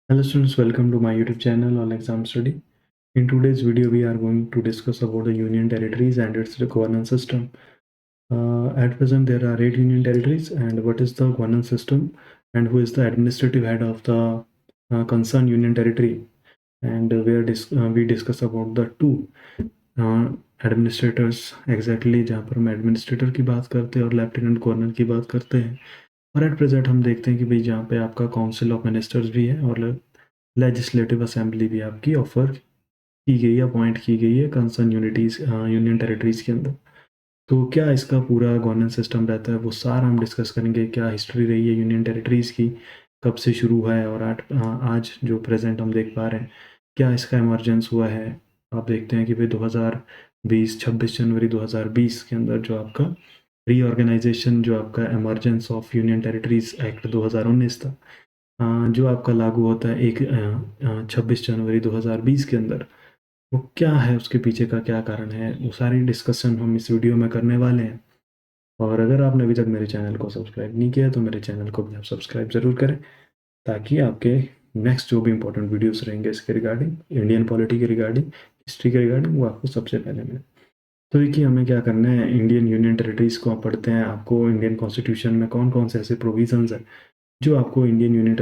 Hello students, welcome to my YouTube channel on Exam Study. In today's video, we are going to discuss about the Union Territories and its governance system. At present, there are 8 Union Territories, and what is the governance system, and who is the administrative head of the concerned Union Territory, and we discuss about the two administrators exactly जहाँ पर हम administrator की बात करते हैं और lieutenant governor की बात करते हैं। और एट प्रेजेंट हम देखते हैं कि भाई जहाँ पे आपका काउंसिल ऑफ मिनिस्टर्स भी है और लेजिस्लेटिव असेंबली भी आपकी ऑफर की गई है, अपॉइंट की गई है कंसर्न यूनियन टेरिटरीज के अंदर। तो क्या इसका पूरा गवर्नेंस सिस्टम रहता है वो सारा हम डिस्कस करेंगे। क्या हिस्ट्री रही है यूनियन टेरिटरीज की, कब से शुरू है और आज जो प्रेजेंट हम देख पा रहे हैं, क्या इसका इमरजेंस हुआ है। आप देखते हैं कि भाई 2020 26 जनवरी 2020 के अंदर जो आपका रीऑर्गेनाइजेशन, जो आपका emergence of union territories act 2019 था, जो आपका लागू होता है 26 जनवरी 2020 के अंदर, वो क्या है, उसके पीछे का क्या कारण है, वो सारी डिस्कशन हम इस वीडियो में करने वाले हैं। और अगर आपने अभी तक मेरे चैनल को सब्सक्राइब नहीं किया तो मेरे चैनल को भी आप सब्सक्राइब ज़रूर करें, ताकि आपके नेक्स्ट जो भी इंपॉर्टेंट वीडियोस रहेंगे इसके रिगार्डिंग, इंडियन पॉलिटी के रिगार्डिंग, हिस्ट्री के रिगार्डिंग, वो आपको सबसे पहले मिले। तो देखिए हमें क्या करना है, इंडियन यूनियन टेरिटरीज को आप पढ़ते हैं, आपको इंडियन कॉन्स्टिट्यूशन में कौन कौन से ऐसे प्रोविजंस है जो आपको इंडियन यूनियन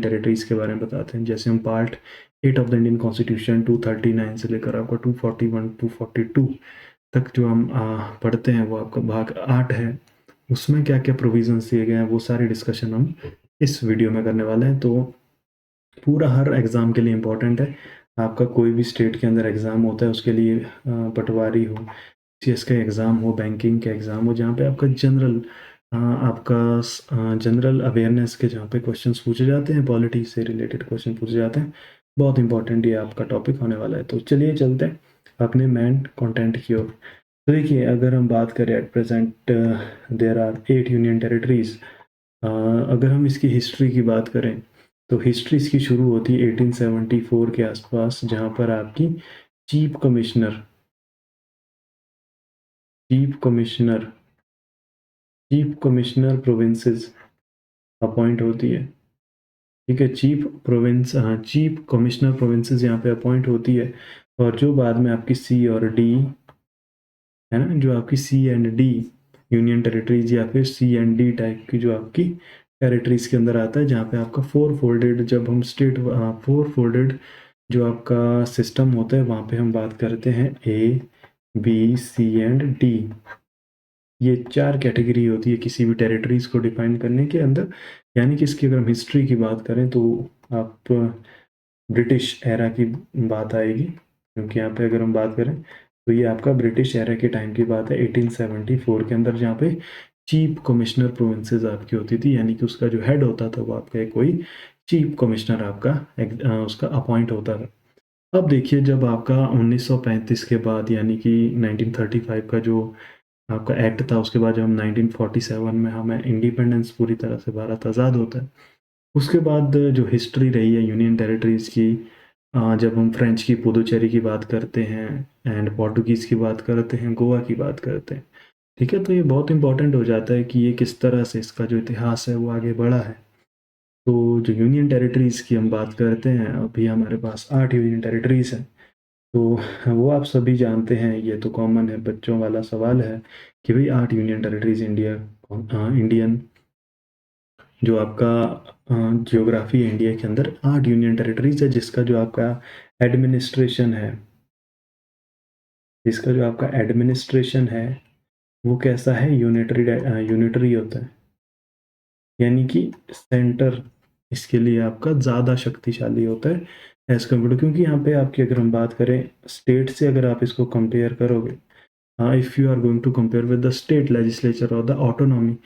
टेरिटरीज के बारे में बताते हैं। जैसे हम part 8 of the Indian constitution 239 से लेकर आपका 241 242 तक जो हम पढ़ते हैं, वो आपका भाग 8 है। उसमें क्या क्या प्रोविजंस दिए गए हैं वो सारी डिस्कशन हम इस वीडियो में करने वाले हैं। तो पूरा हर एग्ज़ाम के लिए इम्पोर्टेंट है। आपका कोई भी स्टेट के अंदर एग्ज़ाम होता है, उसके लिए पटवारी हो, सीएस का एग्ज़ाम हो, बैंकिंग का एग्ज़ाम हो, जहाँ पे आपका जनरल अवेयरनेस के जहाँ पे क्वेश्चंस पूछे जाते हैं, पॉलिटी से रिलेटेड क्वेश्चन पूछे जाते हैं, बहुत इंपॉर्टेंट ये आपका टॉपिक होने वाला है। तो चलिए चलते हैं अपने मेन कंटेंट की ओर। तो देखिए अगर हम बात करें, at present there are 8 union territories. अगर हम इसकी हिस्ट्री की बात करें तो हिस्ट्री इसकी शुरू होती है 1874 के आसपास, जहाँ पर आपकी chief commissioner chief commissioner chief commissioner provinces appoint होती है। ठीक है, चीफ कमिश्नर प्रोविंसेस यहाँ पे अपॉइंट होती है। और जो बाद में आपकी सी और डी है ना, जो आपकी सी एंड डी यूनियन टेरिटरीज या फिर सी एंड डी टाइप की जो आपकी टेरिटरीज के अंदर आता है, जहाँ पे आपका फोर फोल्डेड, जब हम फोर फोल्डेड जो आपका सिस्टम होता है, वहाँ पे हम बात करते हैं A B C and D. ये 4 कैटेगरी होती है किसी भी टेरिटरीज को डिफाइन करने के अंदर। यानी कि इसकी अगर हम हिस्ट्री की बात करें तो आप ब्रिटिश एरा की बात आएगी, क्योंकि यहाँ पे अगर हम बात करें तो ये आपका ब्रिटिश एरा के टाइम की बात है 1874 के अंदर, जहाँ पे चीफ कमिश्नर प्रोविंसेस आपकी होती थी। यानी कि उसका जो हेड होता था वो आपका कोई चीफ कमिश्नर आपका उसका अपॉइंट होता था। अब देखिए जब आपका 1935 के बाद, यानी कि 1935 का जो आपका एक्ट था, उसके बाद जब हम 1947 में हमें इंडिपेंडेंस पूरी तरह से भारत आज़ाद होता है, उसके बाद जो हिस्ट्री रही है यूनियन टेरिटरीज की, जब हम फ्रेंच की पुदुचेरी की बात करते हैं एंड पोर्टुगीज़ की बात करते हैं, गोवा की बात करते हैं, ठीक है, तो ये बहुत इंपॉर्टेंट हो जाता है कि ये किस तरह से इसका जो इतिहास है वो आगे बढ़ा है। तो जो यूनियन टेरिटरीज की हम बात करते हैं, अभी हमारे पास 8 यूनियन टेरिटरीज हैं। तो वो आप सभी जानते हैं, ये तो कॉमन है, बच्चों वाला सवाल है कि भाई 8 यूनियन टेरिटरीज इंडियन जो आपका जियोग्राफी है, इंडिया के अंदर 8 यूनियन टेरिटरीज है, एडमिनिस्ट्रेशन है जिसका जो आपका एडमिनिस्ट्रेशन है वो कैसा है, यूनिटरी होता है। यानी कि सेंटर इसके लिए आपका ज़्यादा शक्तिशाली होता है एज कम्पेयर टू, क्योंकि यहाँ पे आपकी अगर हम बात करें स्टेट से, अगर आप इसको कंपेयर करोगे, if you are going to compare with the state legislature और द ऑटोनॉमी,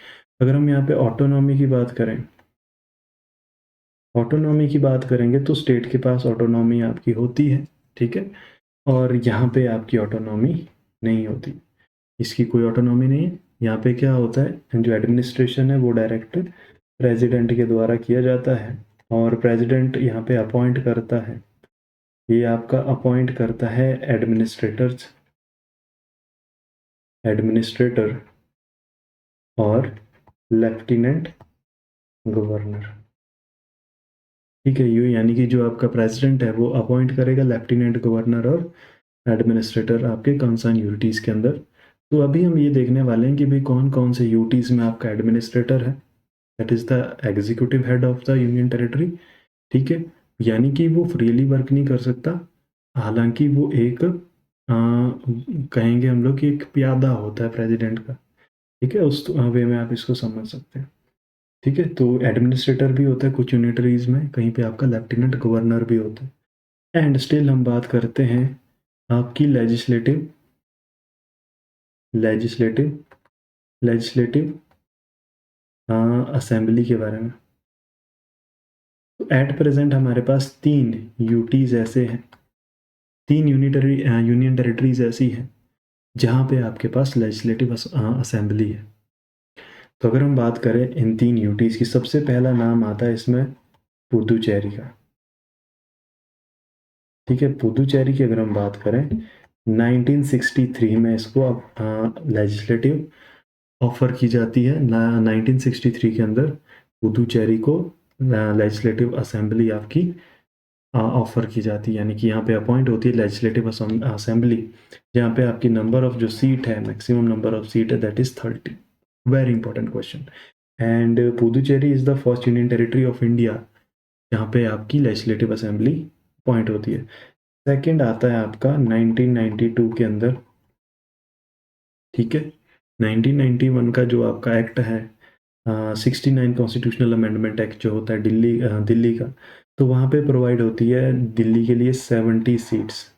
अगर हम यहाँ पे ऑटोनॉमी की बात करें, ऑटोनॉमी की बात करेंगे तो स्टेट के पास ऑटोनॉमी आपकी होती है, ठीक है, और यहाँ पे आपकी ऑटोनॉमी नहीं होती, इसकी कोई ऑटोनॉमी नहीं है। यहाँ पे क्या होता है, जो एडमिनिस्ट्रेशन है वो डायरेक्ट प्रेसिडेंट के द्वारा किया जाता है, और प्रेसिडेंट यहाँ पे अपॉइंट करता है, ये आपका अपॉइंट करता है एडमिनिस्ट्रेटर और लेफ्टिनेंट गवर्नर। ठीक है, ये यानी कि जो आपका प्रेसिडेंट है वो अपॉइंट करेगा लेफ्टिनेंट गवर्नर और एडमिनिस्ट्रेटर आपके कंसर्न यूटीज़ के अंदर। तो अभी हम ये देखने वाले हैं कि भाई कौन कौन से यूटीज़ में आपका एडमिनिस्ट्रेटर है, that is the executive head of the union territory. ठीक है, यानी कि वो फ्रीली वर्क नहीं कर सकता, हालांकि वो एक कहेंगे हम लोग कि एक प्यादा होता है प्रेसिडेंट का। ठीक है, उस वे में आप इसको समझ सकते हैं। ठीक है, तो एडमिनिस्ट्रेटर भी होता है कुछ यूनिटरीज में, कहीं पे आपका लेफ्टिनेंट गवर्नर भी होता है। एंड स्टिल हम बात करते हैं आपकी लेजिस्लेटिव लेजिस्लेटिव लेजिस्लेटिव असेंबली के बारे में। तो एट प्रेजेंट हमारे पास 3 यूटीज ऐसे हैं, 3 यूनियन टेरिटरीज ऐसी हैं जहाँ पे आपके पास लेजिस्लेटिव असेंबली है। तो अगर हम बात करें इन 3 यूटीज की, सबसे पहला नाम आता है इसमें पुदुचेरी का। ठीक है, पुदुचेरी की अगर हम बात करें 1963 में इसको अब लेजिस्लेटिव ऑफर की जाती है। 1963 के अंदर पुदुचेरी को लेजिस्लेटिव असेंबली आपकी ऑफर की जाती है, यानी कि यहाँ पे अपॉइंट होती है लेजिस्लेटिव असेंबली, जहाँ पे आपकी नंबर ऑफ जो सीट है, मैक्सिमम नंबर ऑफ सीट है, that is 30। Very important question. And Puducherry is the first union territory of India जहाँ पे आपकी लेजिस्लेटिव असेंबली अपॉइंट होती है। सेकंड आता है आपका 1992 के अंदर। ठीक है, 1991 का जो आपका एक्ट है 69 कॉन्स्टिट्यूशनल अमेंडमेंट एक्ट जो होता है दिल्ली का, तो वहाँ पे प्रोवाइड होती है दिल्ली के लिए 70 सीट्स।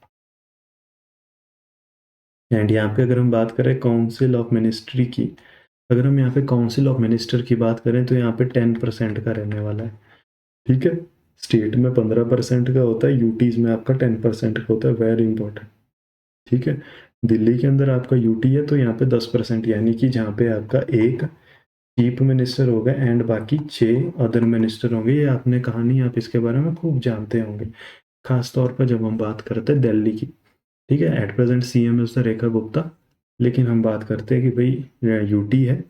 एंड यहाँ पे अगर हम बात करें काउंसिल ऑफ मिनिस्ट्री की, अगर हम यहाँ पे काउंसिल ऑफ मिनिस्टर की बात करें तो यहाँ पे 10% का रहने वाला है। ठीक है, स्टेट में 15% का होता है, यूटीज में आपका 10% का होता है। Very important. ठीक है, दिल्ली के अंदर आपका यूटी है तो यहाँ पे 10%, यानी कि जहाँ पे आपका एक चीफ मिनिस्टर होगा एंड बाकी 6 अदर मिनिस्टर होंगे। ये आपने कहानी आप इसके बारे में खूब जानते होंगे, खास तौर पर जब हम बात करते हैं दिल्ली की। ठीक है, at present CM is the Rekha Gupta, लेकिन हम बात करते हैं कि भाई यूटी है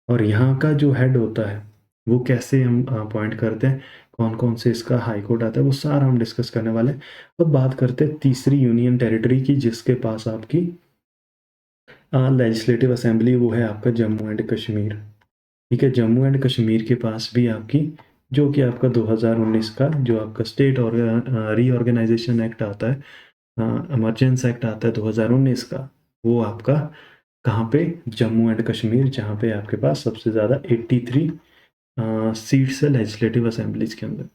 और यहाँ का जो हेड होता है वो कैसे हम अपॉइंट करते हैं, कौन कौन से इसका हाई कोर्ट आता है, वो सारा हम डिस्कस करने वाले हैं। अब बात करते हैं तीसरी यूनियन टेरिटरी की जिसके पास आपकी लेजिस्लेटिव असेंबली, वो है आपका जम्मू एंड कश्मीर। ठीक है, जम्मू एंड कश्मीर के पास भी आपकी, जो कि आपका 2019 का जो आपका स्टेट और रीऑर्गेनाइजेशन एक्ट आता है, इमरजेंस एक्ट आता है 2019 का, वो आपका कहाँ पे, जम्मू एंड कश्मीर, जहाँ पे आपके पास सबसे ज़्यादा 83 सीट्स है लेजिस्लेटिव असेंबलीज के अंदर।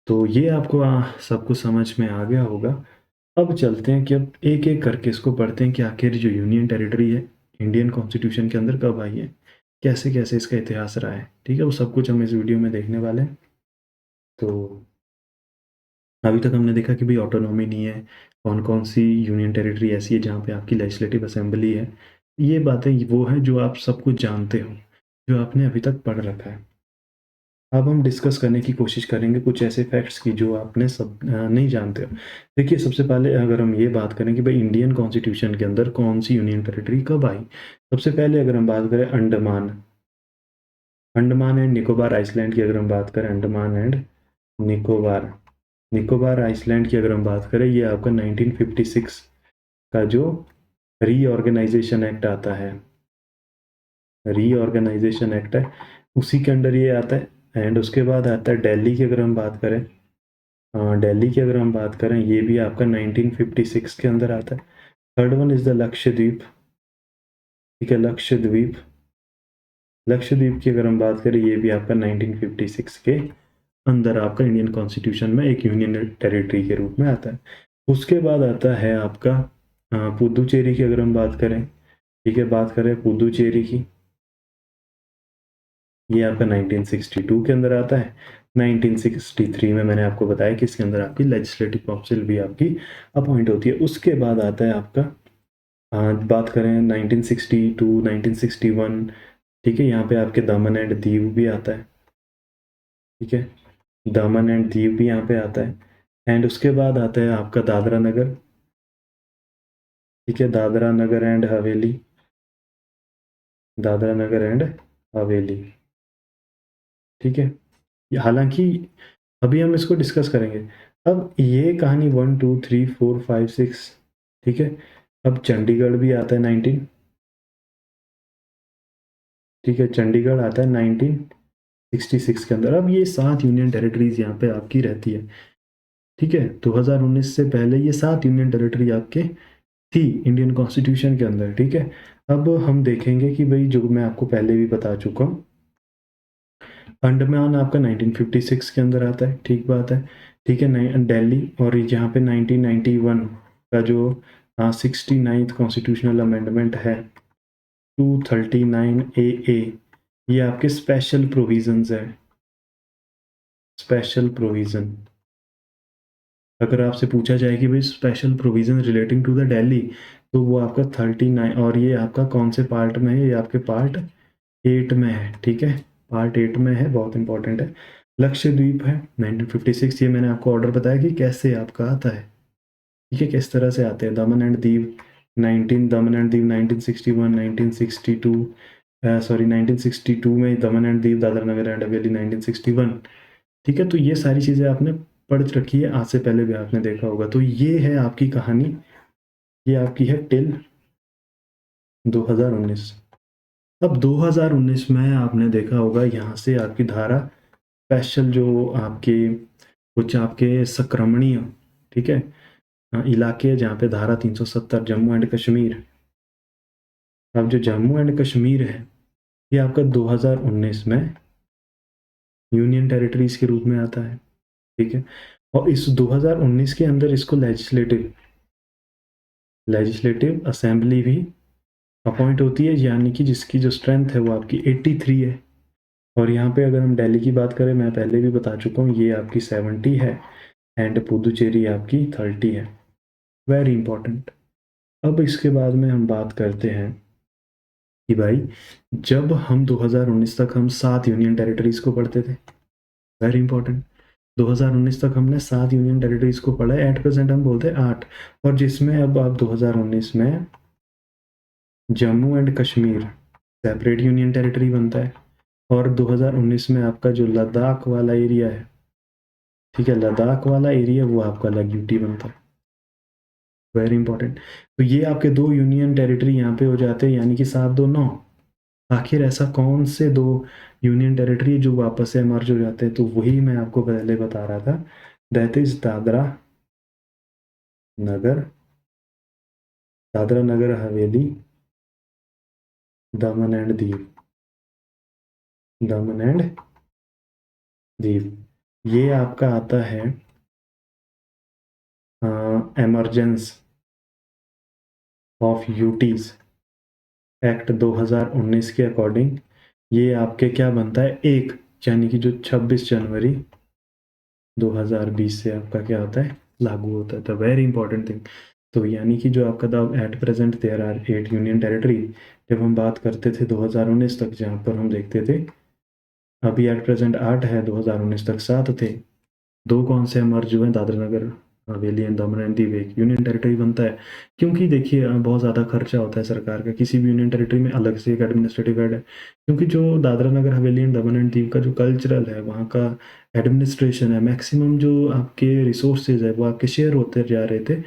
तो ये आपको सब कुछ समझ में आ गया होगा। अब चलते हैं कि अब एक एक करके इसको पढ़ते हैं कि आखिर जो यूनियन टेरिटरी है इंडियन कॉन्स्टिट्यूशन के अंदर कब आई है, कैसे कैसे इसका इतिहास रहा है। ठीक है, वो सब कुछ हम इस वीडियो में देखने वाले हैं। तो अभी तक हमने देखा कि भाई ऑटोनॉमी नहीं है, कौन कौन सी यूनियन टेरिटरी ऐसी है जहाँ पे आपकी लेजिस्लेटिव असेंबली है। ये बातें वो है जो आप सब कुछ जानते हो, जो आपने अभी तक पढ़ रखा है। अब हम डिस्कस करने की कोशिश करेंगे कुछ ऐसे फैक्ट्स की जो आपने सब नहीं जानते हो। देखिए, सबसे पहले अगर हम ये बात करें कि भाई इंडियन कॉन्स्टिट्यूशन के अंदर कौन सी यूनियन टेरिटरी कब आई, सबसे पहले अगर हम बात करें अंडमान एंड निकोबार आइसलैंड की, अगर हम बात करें अंडमान एंड निकोबार निकोबार आइसलैंड की अगर हम बात करें, ये आपका 1956 का जो रीऑर्गेनाइजेशन एक्ट आता है, रीऑर्गेनाइजेशन एक्ट है, उसी के अंडर ये आता है। एंड उसके बाद आता है दिल्ली की अगर हम बात करें, दिल्ली की अगर हम बात करें, ये भी आपका 1956 के अंदर आता है। Third one is the Lakshadweep. ठीक है, लक्षद्वीप, लक्षद्वीप की अगर हम बात करें, ये भी आपका 1956 के अंदर आपका इंडियन कॉन्स्टिट्यूशन में एक यूनियन टेरिटरी के रूप में आता है। उसके बाद आता है आपका पुदुचेरी की अगर हम बात करें, ठीक है, बात करें पुदुचेरी की, ये आपका 1962 के अंदर आता है। 1963 में मैंने आपको बताया कि इसके अंदर आपकी लेजिस्लेटिव काउंसिल भी आपकी अपॉइंट होती है। उसके बाद आता है आपका बात करें 1962, 1961, ठीक है, यहाँ पे आपके दमन एंड दीव भी आता है। ठीक है, दमन एंड दीव भी यहाँ पे आता है। एंड उसके बाद आता है आपका दादरा नगर। ठीक है, Dadra Nagar and Haveli, Dadra Nagar and हवेली। ठीक है, हालांकि अभी हम इसको डिस्कस करेंगे। अब ये कहानी 1 2 3 4 5 6, ठीक है। अब चंडीगढ़ भी आता है 19, ठीक है, चंडीगढ़ आता है 1966 के अंदर। अब ये 7 यूनियन टेरिटरीज यहाँ पे आपकी रहती है, ठीक है। 2019 से पहले ये 7 यूनियन टेरिटरी आपके थी इंडियन कॉन्स्टिट्यूशन के अंदर, ठीक है। अब हम देखेंगे कि भाई जो मैं आपको पहले भी बता चुका हूँ, अंडमान आपका 1956 के अंदर आता है, ठीक बात है, ठीक है। दिल्ली और यहाँ पे 1991 का जो 69th कॉन्स्टिट्यूशनल अमेंडमेंट है 239 ए, ये आपके स्पेशल प्रोविजंस है, स्पेशल प्रोविजन। अगर आपसे पूछा जाए कि भाई special provision relating to the Delhi, तो वो आपका 39, और ये आपका कौन से पार्ट में है, ये आपके पार्ट 8 में है, ठीक है, पार्ट 8 में है, बहुत इंपॉर्टेंट है। लक्षद्वीप है 1956, ये मैंने आपको ऑर्डर बताया कि कैसे आपका आता है, ठीक है, किस तरह से आते हैं। दमन एंड दीव 1961, 1962, सॉरी 1962 में दमन एंड दीव, दादरा नगर एंड हवेली 1961, ठीक है। तो ये सारी चीज़ें आपने पढ़ रखी है, आज से पहले भी आपने देखा होगा। तो ये है आपकी कहानी, ये आपकी है टिल 2019। अब 2019 में आपने देखा होगा यहाँ से आपकी धारा स्पेशल जो आपके कुछ आपके संक्रमणीय, ठीक है, इलाके जहाँ पे धारा 370 जम्मू एंड कश्मीर। अब जो जम्मू एंड कश्मीर है ये आपका 2019 में यूनियन टेरिटरीज के रूप में आता है, ठीक है। और इस 2019 के अंदर इसको लेजिस्लेटिव असेंबली भी अपॉइंट होती है, यानी कि जिसकी जो स्ट्रेंथ है वो आपकी 83 है। और यहाँ पे अगर हम दिल्ली की बात करें, मैं पहले भी बता चुका हूँ, ये आपकी 70 है एंड पुदुचेरी आपकी 30 है। Very important. अब इसके बाद में हम बात करते हैं कि भाई जब हम 2019 तक हम 7 यूनियन टेरिटरीज को पढ़ते थे, वेरी इंपॉर्टेंट, 2019 तक हमने 7 यूनियन टेरिटरीज को पढ़ा है, एट प्रेजेंट हम बोलते हैं 8, और जिसमें अब आप 2019 में Jammu and Kashmir separate union territory बनता है, और 2019 में आपका जो लद्दाख वाला एरिया है, ठीक है, लद्दाख वाला एरिया वो आपका अलग यूटी बनता है, वेरी इंपॉर्टेंट। तो ये आपके 2 यूनियन टेरिटरी यहाँ पे हो जाते हैं, यानी कि 7 2 9। आखिर ऐसा कौन से 2 यूनियन टेरिटरी है जो वापस से मर्ज हो जाते हैं, तो वही मैं आपको पहले बता रहा था, that is Nagar Dadra Nagar Haveli, Daman and Diu, Daman and Diu. ये आपका आता है एमरजेंस ऑफ यूटीज एक्ट 2019 के अकॉर्डिंग ये आपके क्या बनता है, एक, यानी कि जो 26 जनवरी 2020 से आपका क्या होता है, लागू होता है। तो वेरी इंपॉर्टेंट थिंग। तो यानी कि जो आपका the at present there are 8 union territory, जब हम बात करते थे 2019 तक, जहाँ पर हम देखते थे अभी एट प्रेजेंट 8 है, 2019 तक 7 थे। 2 कौन से मर्ज हुए, Dadra Nagar Haveli and Daman and Diu एक यूनियन टेरिटरी बनता है। क्योंकि देखिए बहुत ज़्यादा खर्चा होता है सरकार का, किसी भी यूनियन टेरिटरी में अलग से एक एडमिनिस्ट्रेटिव हेड है, क्योंकि जो Dadra Nagar Haveli and Daman and Diu का जो कल्चरल है, वहाँ का एडमिनिस्ट्रेशन है, मैक्सिमम जो आपके रिसोर्सेज है वो आपके शेयर होते जा रहे थे।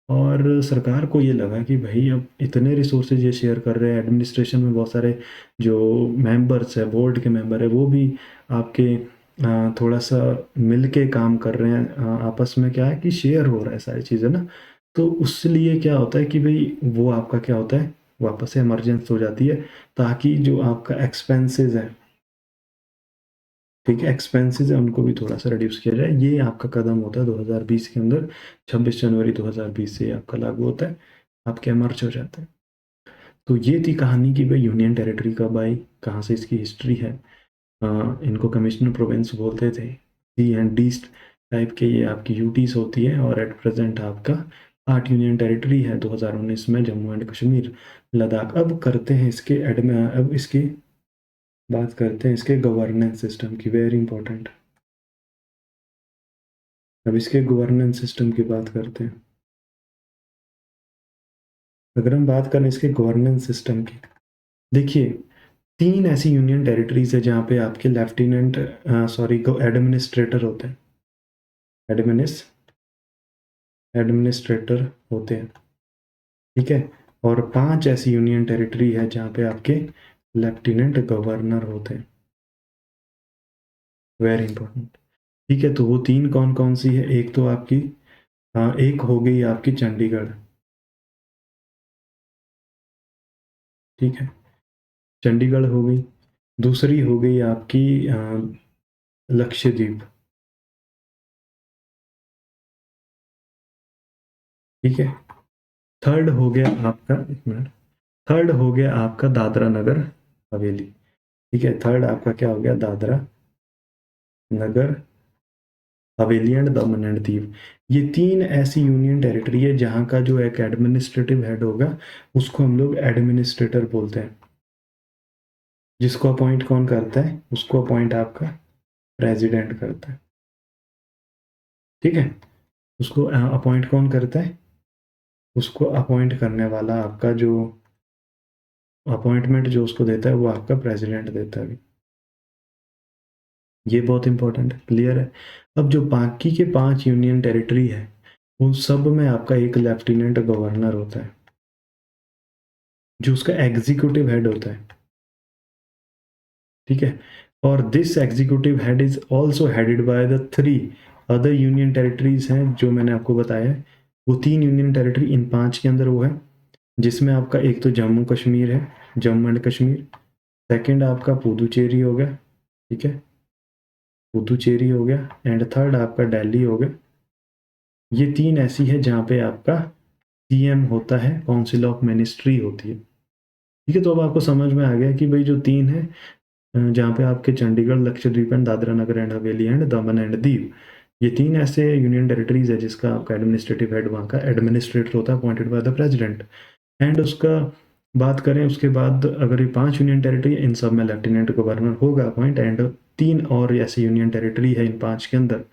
और सरकार को ये लगा कि भाई अब इतने रिसोर्सेज ये शेयर कर रहे हैं, एडमिनिस्ट्रेशन में बहुत सारे जो मेंबर्स है, बोर्ड के मेंबर है, वो भी आपके थोड़ा सा मिल के काम कर रहे हैं, आपस में क्या है कि शेयर हो रहा है सारी चीज़ें ना। तो उसके लिए क्या होता है कि भाई वो आपका क्या होता है, वापस से इमरजेंस हो जाती है, ताकि जो आपका एक्सपेंसेस है, ठीक है, एक्सपेंसेस है, उनको भी थोड़ा सा रिड्यूस किया जाए। ये आपका कदम होता है 2020 के अंदर, 26 जनवरी 2020 से आपका लागू होता है, आपके इमर्ज हो जाते हैं। तो ये थी कहानी की भाई यूनियन टेरिटरी कब आई, कहाँ से इसकी हिस्ट्री है। इनको कमिश्नर प्रोविंस बोलते थे, सी एंड डी टाइप के ये आपकी यूटीज होती है, और एट प्रेजेंट आपका 8 यूनियन टेरिटरी है 2019 में, जम्मू एंड कश्मीर, लद्दाख। अब करते हैं इसके अब इसकी बात करते हैं इसके गवर्नेंस सिस्टम की, वेरी इंपॉर्टेंट। अब इसके गवर्नेंस सिस्टम की बात करते हैं। अगर हम बात करें इसके गवर्नेंस सिस्टम की, देखिए 3 ऐसी यूनियन टेरिटरीज है जहाँ पे आपके लेफ्टिनेंट एडमिनिस्ट्रेटर होते हैं, एडमिनिस्ट्रेटर होते हैं, ठीक है। और 5 ऐसी यूनियन टेरिटरी है जहाँ पे आपके लेफ्टिनेंट गवर्नर होते हैं, वेरी इंपॉर्टेंट, ठीक है। तो वो 3 कौन कौन सी है, एक तो आपकी एक हो गई आपकी चंडीगढ़, ठीक है, चंडीगढ़ हो गई। दूसरी हो गई आपकी लक्षद्वीप, ठीक है। थर्ड हो गया आपका, एक मिनट, थर्ड हो गया आपका दादरा नगर हवेली, ठीक है। थर्ड आपका क्या हो गया, Dadra Nagar Haveli and Daman and Diu. ये 3 ऐसी यूनियन टेरिटरी है जहां का जो एक एडमिनिस्ट्रेटिव हेड होगा उसको हम लोग एडमिनिस्ट्रेटर बोलते हैं। जिसको अपॉइंट कौन करता है, उसको अपॉइंट आपका प्रेसिडेंट करता है, ठीक है। उसको अपॉइंट कौन करता है, उसको अपॉइंट करने वाला आपका जो अपॉइंटमेंट जो उसको देता है वो आपका प्रेसिडेंट देता है। ये बहुत इंपॉर्टेंट है, क्लियर है। अब जो बाकी के 5 यूनियन टेरिटरी है उन सब में आपका एक लेफ्टिनेंट गवर्नर होता है जो उसका एग्जीक्यूटिव हेड होता है, ठीक है। और this executive head is also headed by the 3 other union territories हैं जो मैंने आपको बताया है। वो 3 यूनियन टेरिटरी इन 5 के अंदर वो है, जिसमें आपका एक तो जम्मू कश्मीर है, जम्मू एंड कश्मीर। सेकंड आपका पुदुचेरी हो गया, ठीक है, पुदुचेरी हो गया। एंड थर्ड आपका दिल्ली हो गया। ये 3 ऐसी है जहाँ पे आपका सीएम होता है, काउंसिल ऑफ मिनिस्ट्री होती है, ठीक है। तो अब आपको समझ में आ गया कि भाई जो 3 है, जहाँ पे आपके Chandigarh, Lakshadweep and Dadra Nagar and Haveli and Daman and Diu, ये 3 ऐसे यूनियन टेरिटरीज है जिसका आपका एडमिनिस्ट्रेटिव हेड वहाँ का एडमिनिस्ट्रेटर होता है appointed by the president. And उसका बात करें उसके बाद, अगर ये 5 यूनियन टेरिटरी इन सब में लेफ्टिनेंट गवर्नर होगा अपॉइंट। एंड 3 और ऐसे यूनियन टेरिटरी है इन 5 के अंदर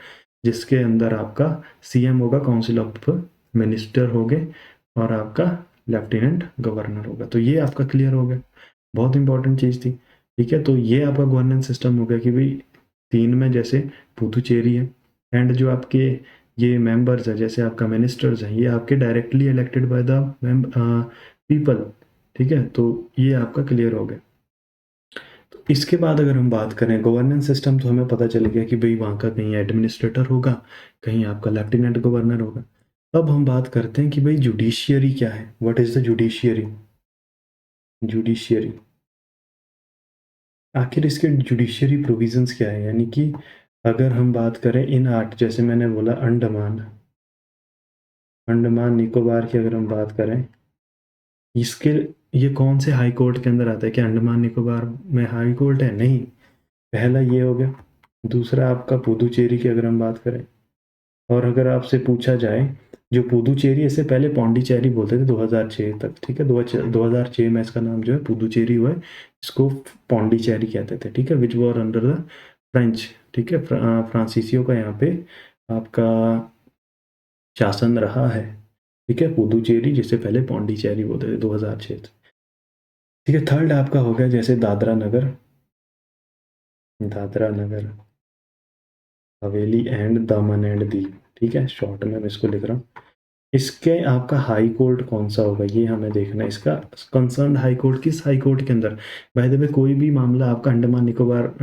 जिसके अंदर आपका सीएम होगा, काउंसिल ऑफ मिनिस्टर होंगे और आपका लेफ्टिनेंट गवर्नर होगा। तो ये आपका क्लियर हो गया, बहुत इंपॉर्टेंट चीज़ थी, ठीक है। तो ये आपका गवर्नेंस सिस्टम हो गया कि भाई 3 में जैसे पुदुचेरी है, एंड जो आपके ये मेंबर्स है जैसे आपका मिनिस्टर्स हैं ये आपके directly elected by the people, ठीक है। तो ये आपका क्लियर हो गया। तो इसके बाद अगर हम बात करें गवर्नेंस सिस्टम, तो हमें पता चल गया कि भाई वहाँ का कहीं एडमिनिस्ट्रेटर होगा, कहीं आपका लेफ्टिनेंट गवर्नर होगा। अब हम बात करते हैं कि भाई जुडिशियरी क्या है, what is the judiciary. Judiciary, आखिर इसके जुडिशियरी प्रोविजंस क्या है, यानी कि अगर हम बात करें इन 8, जैसे मैंने बोला अंडमान निकोबार की अगर हम बात करें, इसके ये कौन से हाई कोर्ट के अंदर आता है, क्या अंडमान निकोबार में हाई कोर्ट है, नहीं। पहला ये हो गया। दूसरा आपका पुदुचेरी की अगर हम बात करें, और अगर आपसे पूछा जाए, जो पुदुचेरी इससे पहले पौंडीचेरी बोलते थे 2006 तक, ठीक है। 2006 में इसका नाम जो है पुदुचेरी हुआ है, इसको पौंडीचेरी कहते थे, ठीक है, विच वॉर अंडर द फ्रेंच, ठीक है। फ्रांसीसियों का यहाँ पे आपका शासन रहा है, ठीक है। पुदुचेरी जिसे पहले पौंडीचेरी बोलते थे 2006 से, ठीक है। थर्ड आपका हो गया जैसे Dadra Nagar Haveli and Daman and Diu, ठीक है, शॉर्ट में मैं इसको लिख रहा हूँ। इसके आपका हाई कोर्ट कौन सा होगा ये हमें देखना है, इसका कंसर्न हाई कोर्ट किस हाई कोर्ट के अंदर। बाय द वे कोई भी मामला आपका अंडमान निकोबार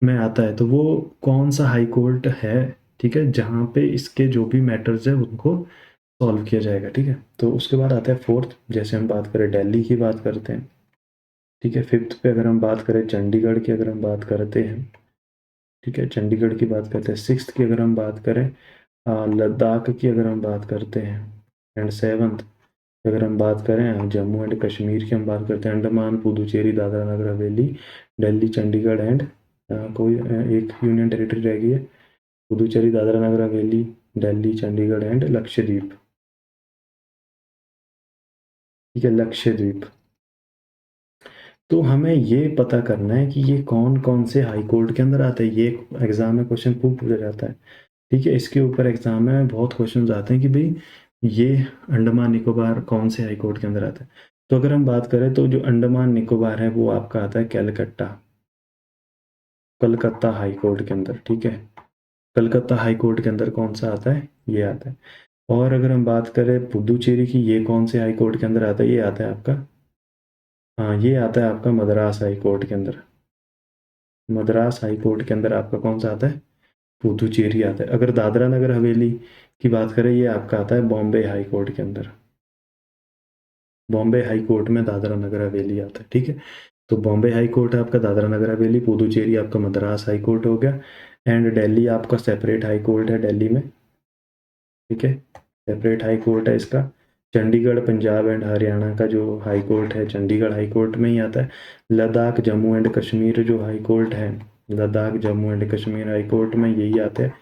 में आता है तो वो कौन सा हाई कोर्ट है, ठीक है, जहाँ पे इसके जो भी मैटर्स है उनको सॉल्व किया जाएगा, ठीक है। तो उसके बाद आता है फोर्थ, जैसे हम बात करें दिल्ली की बात करते हैं, ठीक है। फिफ्थ पे अगर हम बात करें चंडीगढ़ की अगर हम बात करते हैं, ठीक है, चंडीगढ़ की बात करते हैं। सिक्स्थ की अगर हम बात करें लद्दाख की अगर हम बात करते हैं। एंड सेवंथ अगर हम बात करें जम्मू एंड कश्मीर की हम बात करते हैं, अंडमान पुदुचेरी दादरा नगर हवेली दिल्ली चंडीगढ़ एंड कोई एक यूनियन टेरिटरी रह गई है, पुदुचेरी दादरा नगर हवेली दिल्ली चंडीगढ़ एंड लक्षद्वीप, ठीक है, लक्षद्वीप। तो हमें ये पता करना है कि ये कौन कौन से हाई कोर्ट के अंदर आते हैं। ये एग्जाम में क्वेश्चन पूछा जाता है, ठीक है। इसके ऊपर एग्जाम में बहुत क्वेश्चन आते हैं कि भाई ये अंडमान निकोबार कौन से हाई कोर्ट के अंदर आता है। तो अगर हम बात करें तो जो अंडमान निकोबार है वो आपका आता है कलकत्ता हाई कोर्ट के अंदर, ठीक है। कलकत्ता हाई कोर्ट के अंदर कौन सा आता है, ये आता है। और अगर हम बात करें पुदुचेरी की, ये कौन से हाई कोर्ट के अंदर आता है, ये आता है आपका, हाँ ये आता है आपका मद्रास हाई कोर्ट के अंदर। मद्रास हाई कोर्ट के अंदर आपका कौन सा आता है, पुदुचेरी आता है। अगर दादरा नगर हवेली की बात करें, ये आपका आता है बॉम्बे हाई कोर्ट के अंदर। बॉम्बे हाई कोर्ट में दादरा नगर हवेली आता है, ठीक है। तो बॉम्बे हाई कोर्ट है आपका दादरा नगर हवेली, पुदुचेरी आपका मद्रास हाई कोर्ट हो गया, एंड दिल्ली आपका सेपरेट हाई कोर्ट है दिल्ली में, ठीक है, सेपरेट हाई कोर्ट है इसका। चंडीगढ़ पंजाब एंड हरियाणा का जो हाई कोर्ट है, चंडीगढ़ हाई कोर्ट में ही आता है। लद्दाख जम्मू एंड कश्मीर जो हाई कोर्ट है, Ladakh Jammu and Kashmir high court में यही आता है,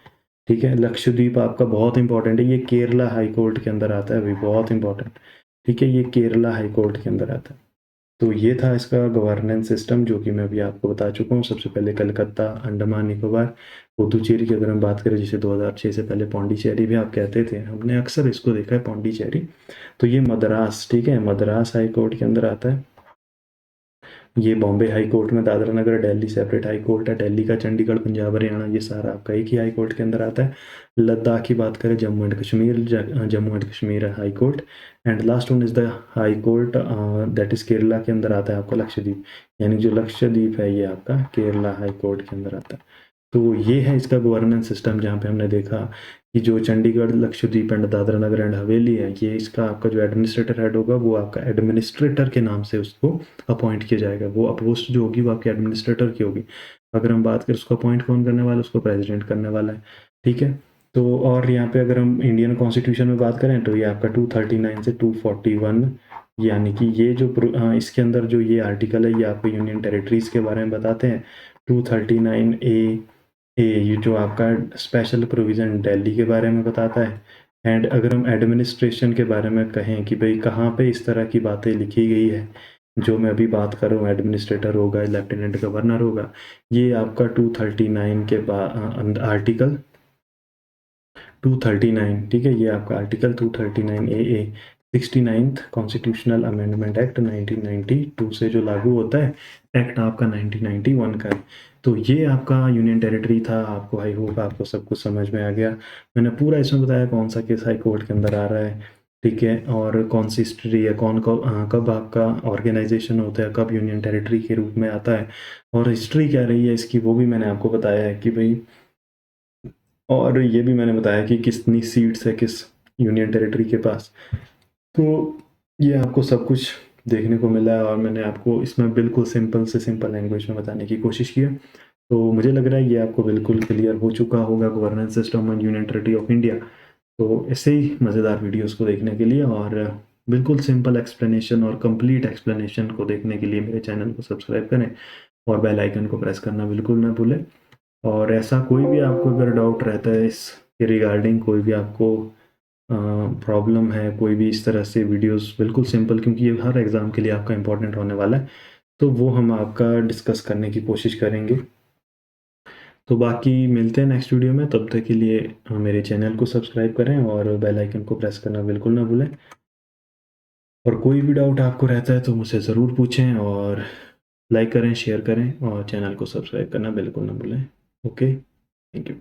ठीक है। लक्षद्वीप आपका बहुत इंपॉर्टेंट है, ये केरला हाई कोर्ट के अंदर आता है, अभी बहुत इंपॉर्टेंट, ठीक है, ये केरला हाई कोर्ट के अंदर आता है। तो ये था इसका गवर्नेंस सिस्टम जो कि मैं अभी आपको बता चुका हूँ। सबसे पहले कलकत्ता, अंडमान निकोबार, पुदुचेरी की अगर हम बात करें, जिसे 2006 से पहले पौंडीचेरी भी आप कहते थे, हमने अक्सर इसको देखा है पौंडीचेरी। तो ये मद्रास, ठीक है, मद्रास हाई कोर्ट के अंदर आता है। ये बॉम्बे हाई कोर्ट में Dadra Nagar, Delhi separate high court है, दिल्ली का चंडीगढ़ पंजाब हरियाणा ये सारा आपका एक ही हाई कोर्ट के अंदर आता है। लद्दाख की बात करें, Jammu and Kashmir, Jammu and Kashmir high court, and last one is the high court that is Kerala के अंदर आता है आपका लक्षद्वीप, यानी जो लक्षद्वीप है ये आपका केरला हाई कोर्ट के अंदर आता है। तो ये है इसका गवर्नेंस सिस्टम, जहाँ पे हमने देखा कि जो चंडीगढ़, लक्षद्वीप एंड दादरा नगर एंड हवेली है, ये इसका आपका जो एडमिनिस्ट्रेटर हेड होगा वो आपका एडमिनिस्ट्रेटर के नाम से उसको अपॉइंट किया जाएगा। वो पोस्ट जो होगी वो आपके एडमिनिस्ट्रेटर की होगी। अगर हम बात करें उसको अपॉइंट कौन करने वाला है, उसको प्रेसिडेंट करने वाला है, ठीक है। तो और यहाँ पे अगर हम इंडियन कॉन्स्टिट्यूशन में बात करें तो ये आपका 239 से 241, यानी कि ये जो इसके अंदर जो ये आर्टिकल है ये आपको यूनियन टेरिटरीज के बारे में बताते हैं। 239A ये जो आपका स्पेशल प्रोविज़न दिल्ली के बारे में बताता है। एंड अगर हम एडमिनिस्ट्रेशन के बारे में कहें कि भाई कहाँ पे इस तरह की बातें लिखी गई है, जो मैं अभी बात कर रहा हूँ, एडमिनिस्ट्रेटर होगा, लेफ्टिनेंट गवर्नर होगा, ये आपका 239 के बाद आर्टिकल 239, ठीक है, ये आपका article 239A 69th constitutional amendment act 1992 से जो लागू होता है, एक्ट आपका 1991 का है। तो ये आपका यूनियन टेरिटरी था। आपको आई होप आपको सब कुछ समझ में आ गया। मैंने पूरा इसमें बताया कौन सा केस हाई कोर्ट के अंदर आ रहा है, ठीक है, और कौन सी हिस्ट्री है, कौन कब आपका ऑर्गेनाइजेशन होता है, कब यूनियन टेरिटरी के रूप में आता है, और हिस्ट्री क्या रही है इसकी, वो भी मैंने आपको बताया है कि भाई, और ये भी मैंने बताया कि कितनी सीट्स है किस यूनियन टेरिटरी के पास। तो ये आपको सब कुछ देखने को मिला है, और मैंने आपको इसमें बिल्कुल सिंपल से सिंपल लैंग्वेज में बताने की कोशिश की है। तो मुझे लग रहा है ये आपको बिल्कुल क्लियर हो चुका होगा, governance system and union territory of India. तो ऐसे ही मज़ेदार वीडियोस को देखने के लिए और बिल्कुल सिंपल एक्सप्लेनेशन और कंप्लीट एक्सप्लेनेशन को देखने के लिए मेरे चैनल को सब्सक्राइब करें और बेल आइकन को प्रेस करना बिल्कुल ना भूलें। और ऐसा कोई भी आपको अगर डाउट रहता है इसके रिगार्डिंग, कोई भी आपको प्रॉब्लम है, कोई भी इस तरह से वीडियोस बिल्कुल सिंपल, क्योंकि ये हर एग्ज़ाम के लिए आपका इंपॉर्टेंट होने वाला है, तो वो हम आपका डिस्कस करने की कोशिश करेंगे। तो बाकी मिलते हैं नेक्स्ट वीडियो में, तब तक के लिए मेरे चैनल को सब्सक्राइब करें और बेल आइकन को प्रेस करना बिल्कुल ना भूलें। और कोई भी डाउट आपको रहता है तो मुझसे ज़रूर पूछें, और लाइक करें, शेयर करें और चैनल को सब्सक्राइब करना बिल्कुल ना भूलें। Okay, thank you.